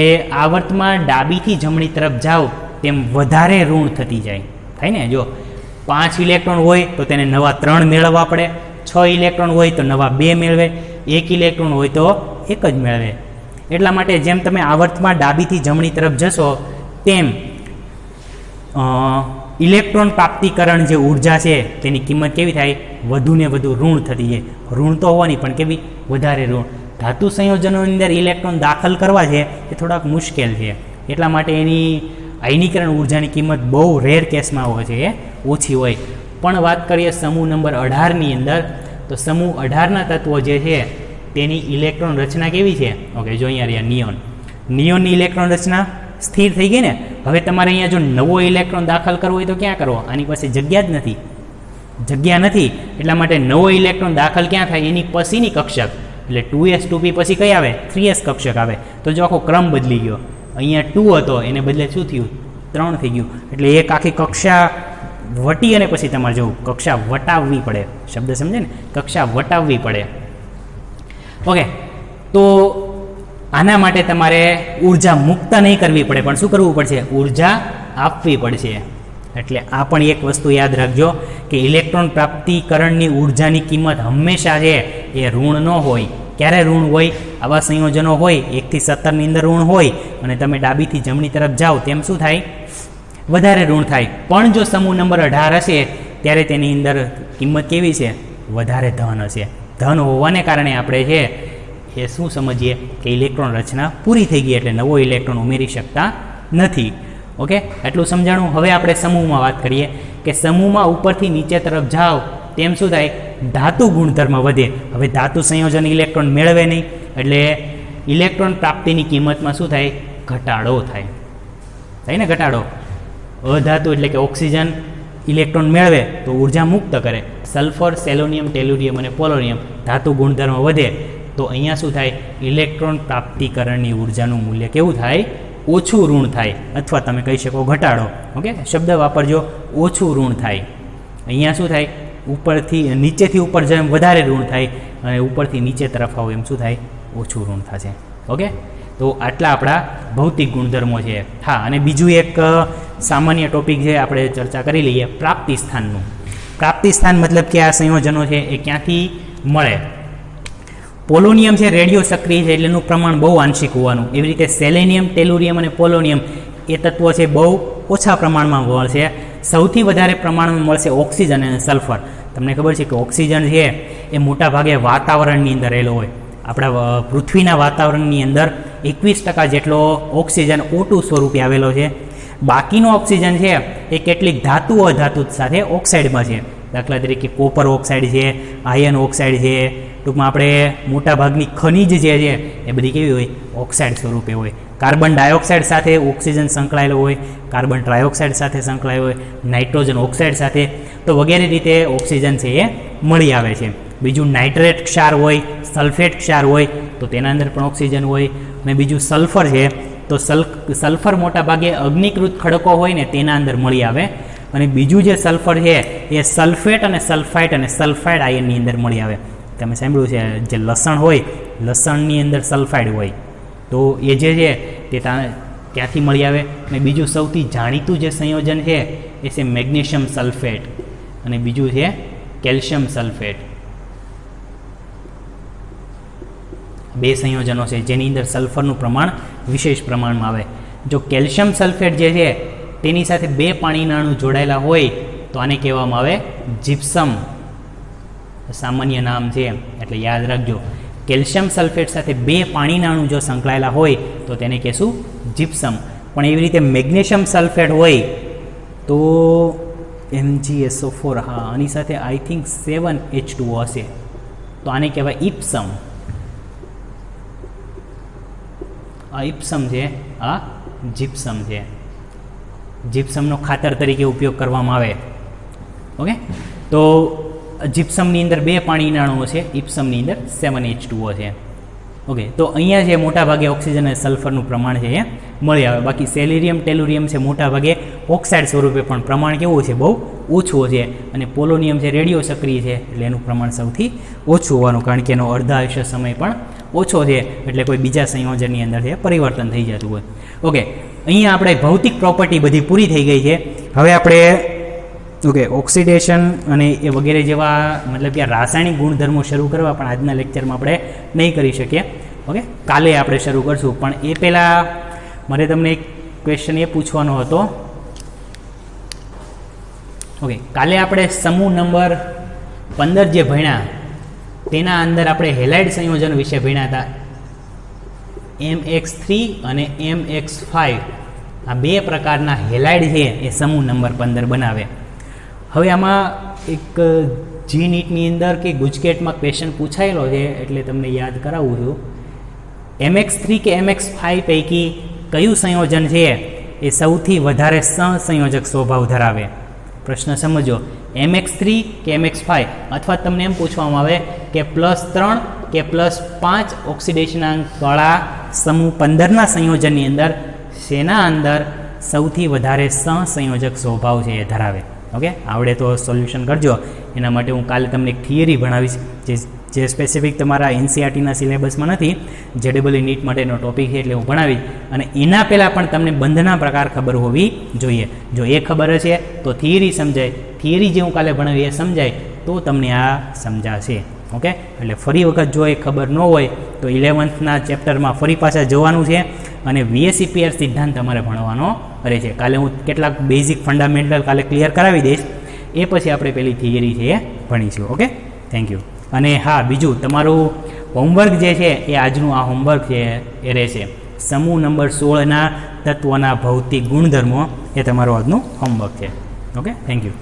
A: એ આવર્તમાં ડાબીથી જમણી તરફ જાઓ તેમ વધારે ઋણ થતી જાય. થાય ને? જો 5 ઇલેક્ટ્રોન હોય તો તેને નવા 3 મેળવવા પડે, 6 ઇલેક્ટ્રોન હોય તો નવા 2 મેળવે, 1 ઇલેક્ટ્રોન હોય તો 1 જ મેળવે. એટલા માટે જેમ તમે આવર્તમાં ડાબીથી જમણી તરફ જશો તેમ ઇલેક્ટ્રોન પ્રાપ્તિકરણ જે ઉર્જા છે તેની કિંમત કેવી થાય? વધુ ને વધુ ઋણ થતી જાય. ઋણ તો હોવાની પણ કેવી? વધારે ઋણ. ધાતુ સંયોજનોની અંદર ઇલેક્ટ્રોન દાખલ કરવા છે એ થોડાક મુશ્કેલ છે. એટલા માટે એની આયનીકરણ ઉર્જાની કિંમત બહુ રેર કેસમાં હોય છે, એ ઓછી હોય. પણ વાત કરીએ સમૂહ નંબર 18ની અંદર, તો સમૂહ 18ના તત્વો જે છે તેની ઇલેક્ટ્રોન રચના કેવી છે? ઓકે, જો અહીંયા રહ્યા નિયોન. નિયોનની ઇલેક્ટ્રોન રચના સ્થિર થઈ ગઈ ને. હવે તમારે અહીંયા જો નવો ઇલેક્ટ્રોન દાખલ કરવો હોય તો ક્યાં કરવો? આની પાસે જગ્યા જ નથી. જગ્યા નથી એટલા માટે નવો ઇલેક્ટ્રોન દાખલ ક્યાં થાય? એની પછીની કક્ષક. એટલે 2s 2p પછી કઈ આવે? 3s કક્ષક આવે. તો જો આખો ક્રમ બદલી ગયો. અહીંયા 2 હતો એને બદલે શું થયું? 3 થઈ ગયું. એટલે એક આખી કક્ષા વટી અને પછી તમારે જવું કક્ષા વટાવવી પડે. શબ્દ સમજે ને? કક્ષા વટાવવી પડે. ઓકે, તો આના માટે તમારે ઉર્જા મુક્ત નહીં કરવી પડે, પણ શું કરવું પડશે? ઉર્જા આપવી પડશે. એટલે આ પણ એક વસ્તુ યાદ રાખજો કે ઇલેક્ટ્રોન પ્રાપ્તિકરણની ઉર્જાની કિંમત હંમેશા છે એ ઋણ ન હોય. ક્યારે ઋણ હોય? આવા સંયોજનો હોય 1 થી 17ની અંદર ઋણ હોય અને તમે ડાબીથી જમણી તરફ જાઓ તેમ શું થાય? વધારે ઋણ થાય. પણ જો સમૂહ નંબર 18 હશે ત્યારે તેની અંદર કિંમત કેવી છે? વધારે ધન હશે. ધન હોવાને કારણે આપણે છે એ શું સમજીએ કે ઇલેક્ટ્રોન રચના પૂરી થઈ ગઈ, એટલે નવો ઇલેક્ટ્રોન ઉમેરી શકતા નથી. ઓકે, એટલું સમજાણું. હવે આપણે સમૂહમાં વાત કરીએ કે સમૂહમાં ઉપરથી નીચે તરફ જાઓ તેમ શું થાય, ધાતુ ગુણધર્મ વધે. હવે ધાતુ સંયોજન ઇલેક્ટ્રોન મેળવે નહીં, એટલે ઇલેક્ટ્રોન પ્રાપ્તિની કિંમતમાં શું થાય, ઘટાડો થાય. થાય ને ઘટાડો. અધાતુ એટલે કે ઓક્સિજન ઇલેક્ટ્રોન મેળવે તો ઉર્જા મુક્ત કરે. સલ્ફર, સેલોનિયમ, ટેલુરિયમ અને પોલોનિયમ ધાતુ ગુણધર્મ વધે તો અહીંયા શું થાય, ઇલેક્ટ્રોન પ્રાપ્તિકરણની ઉર્જાનું મૂલ્ય કેવું થાય, ઓછું ઋણ થાય, અથવા તમે કહી શકો ઘટાડો. ઓકે, શબ્દ વાપરજો, ઓછું ઋણ થાય. અહીંયા શું થાય, ઉપરથી નીચેથી ઉપર જેમ વધારે ઋણ થાય અને ઉપરથી નીચે તરફ આવો એમ શું થાય, ઓછું ઋણ થશે. ઓકે, તો આટલા આપણા ભૌતિક ગુણધર્મો છે. હા, અને બીજું એક સામાન્ય ટોપિક છે, આપણે ચર્ચા કરી લઈએ, પ્રાપ્તિ સ્થાનનું. પ્રાપ્તિ સ્થાન મતલબ કે આ સંયોજનો છે એ ક્યાંથી મળે. પોલોનિયમ છે રેડિયો સક્રિય છે એટલે એનું પ્રમાણ બહુ આંશિક હોવાનું. એવી રીતે સેલેનિયમ, ટેલુરિયમ અને પોલોનિયમ એ તત્વો છે બહુ ઓછા પ્રમાણમાં મળશે. સૌથી વધારે પ્રમાણમાં મળશે ઓક્સિજન અને સલ્ફર. તમને ખબર છે કે ઓક્સિજન છે એ મોટા ભાગે વાતાવરણની અંદર રહેલો હોય. આપણા પૃથ્વીના વાતાવરણની અંદર 21% જેટલો ઓક્સિજન O2 સ્વરૂપે આવેલો છે. બાકીનો ઓક્સિજન છે એ કેટલીક ધાતુ અધાતુ સાથે ઓક્સાઇડમાં છે. દાખલા તરીકે કોપર ઓક્સાઇડ છે, આયર્ન ઓક્સાઇડ છે. ટૂંકમાં આપણે મોટાભાગની ખનિજ જે છે એ બધી કેવી હોય, ઓક્સાઇડ સ્વરૂપે હોય. કાર્બન ડાયોક્સાઇડ સાથે ઓક્સિજન સંકળાયેલો હોય, કાર્બન ટ્રાયોક્સાઇડ સાથે સંકળાયેલો હોય, નાઇટ્રોજન ઓક્સાઇડ સાથે, તો વગેરે રીતે ઓક્સિજન છે એ મળી આવે છે. બીજું નાઇટ્રેટ ક્ષાર હોય, સલ્ફેટ ક્ષાર હોય તો તેના અંદર પણ ઓક્સિજન હોય. અને બીજું સલ્ફર છે તો સલ્ફર મોટાભાગે અગ્નિકૃત ખડકો હોય ને તેના અંદર મળી આવે. અને બીજું જે સલ્ફર છે એ સલ્ફેટ અને સલ્ફાઇટ અને સલ્ફાઇડ આયનની અંદર મળી આવે. તમે સાંભળ્યું છે જે લસણ હોય, લસણની અંદર સલ્ફાઇડ હોય તો એ જે છે તે ત્યાંથી મળી આવે. અને બીજું સૌથી જાણીતું જે સંયોજન છે એ છે મેગ્નેશિયમ સલ્ફેટ અને બીજું છે કેલ્શિયમ સલ્ફેટ. બે સંયોજનો છે જેની અંદર સલ્ફરનું પ્રમાણ વિશેષ પ્રમાણમાં આવે. જો કેલ્શિયમ સલ્ફેટ જે છે તેની સાથે બે પાણીના અણુ જોડાયેલા હોય તો આને કહેવામાં આવે જીપ્સમ. સામાન્ય નામ છે એટલે યાદ રાખજો. કેલ્શિયમ સલ્ફેટ સાથે બે પાણીના અણુ જો સંકળાયેલા હોય તો તેને કહેશું જીપ્સમ. પણ એવી રીતે મેગ્નેશિયમ સલ્ફેટ હોય તો MgSO4, હા, આની સાથે આઈ થિંક 7H2O હશે તો આને કહેવાય ઇપ્સમ. આ ઇપ્સમ છે, આ જીપ્સમ છે. જીપ્સમનો ખાતર તરીકે ઉપયોગ કરવામાં આવે. ઓકે, તો જીપ્સમની અંદર બે પાણીના અણુઓ છે, ઇપ્સમની અંદર 7H2O છે. ઓકે, તો અહીંયા જે મોટાભાગે ઓક્સિજન અને સલ્ફરનું પ્રમાણ છે એ મળી આવે. બાકી સેલેરિયમ, ટેલુરિયમ છે મોટાભાગે ઓક્સાઇડ સ્વરૂપે પણ પ્રમાણ કેવું છે, બહુ ઓછું છે. અને પોલોનિયમ છે રેડિયો સક્રિય છે એટલે એનું પ્રમાણ સૌથી ઓછું હોવાનું, કારણ કે એનો અર્ધાયુષ્ય સમય પણ ઓછો છે એટલે કોઈ બીજા સંયોજનની અંદર છે પરિવર્તન થઈ જતું હોય. ઓકે, અહીંયા આપણે ભૌતિક પ્રોપર્ટી બધી પૂરી થઈ ગઈ છે. હવે આપણે ઓક્સિડેશન અને એ વગેરે જેવા મતલબ કે રાસાયણિક ગુણધર્મો શરૂ કરવા પણ આજના લેક્ચરમાં આપણે નહીં કરી શકીએ. ઓકે, કાલે આપણે શરૂ કરશું. પણ એ પહેલાં મારે તમને એક ક્વેશ્ચન એ પૂછવાનો હતો. ઓકે, કાલે આપણે સમૂહ નંબર 15 જે ભણ્યા તેના અંદર આપણે હેલાઇડ સંયોજન વિશે ભણ્યા હતા. MX3 અને MX5 આ બે પ્રકારના હેલાઇડ છે એ સમૂહ નંબર 15 બનાવે. હવે આમાં એક જી નીટની અંદર કે ગુજકેટમાં ક્વેશ્ચન પૂછાયેલો છે એટલે તમને યાદ કરાવું છું. MX3 કે MX5 પૈકી કયું સંયોજન છે એ સૌથી વધારે સહસંયોજક સ્વભાવ ધરાવે? પ્રશ્ન સમજો. MX3 કે MX5, અથવા તમને એમ પૂછવામાં આવે કે +3 કે +5 ઓક્સિડેશનાંકવાળા સમૂહ 15ના સંયોજનની અંદર શેના અંદર સૌથી વધારે સહસંયોજક સ્વભાવ છે એ ધરાવે? ઓકે, આવડે તો સોલ્યુશન કરજો. એના માટે હું કાલે તમને એક થિયરી ભણાવીશ જે સ્પેસિફિક તમારા NCERTના સિલેબસમાં નથી, JEE નીટ માટેનો ટોપિક છે એટલે હું ભણાવીશ. અને એના પહેલાં પણ તમને બંધના પ્રકાર ખબર હોવી જોઈએ. જો એ ખબર હશે તો થિયરી સમજાય, થિયરી જે હું કાલે ભણાવી એ સમજાય તો તમને આ સમજાશે. ઓકે, એટલે ફરી વખત જો એ ખબર ન હોય તો 11થના ચેપ્ટરમાં ફરી પાછા જવાનું છે અને VSEPR સિદ્ધાંત તમારે ભણવાનો રહે છે. કાલે હું કેટલાક બેઝિક ફંડામેન્ટલ કાલે ક્લિયર કરાવી દઈશ, એ પછી આપણે પેલી થિયરી છે એ ભણીશું. Okay, thank you. અને હા, બીજું તમારું હોમવર્ક જે છે એ આજનું આ હોમવર્ક છે એ રહેશે સમૂહ નંબર 16ના તત્વોના ભૌતિક ગુણધર્મો. એ તમારું આજનું હોમવર્ક છે. Okay, thank you.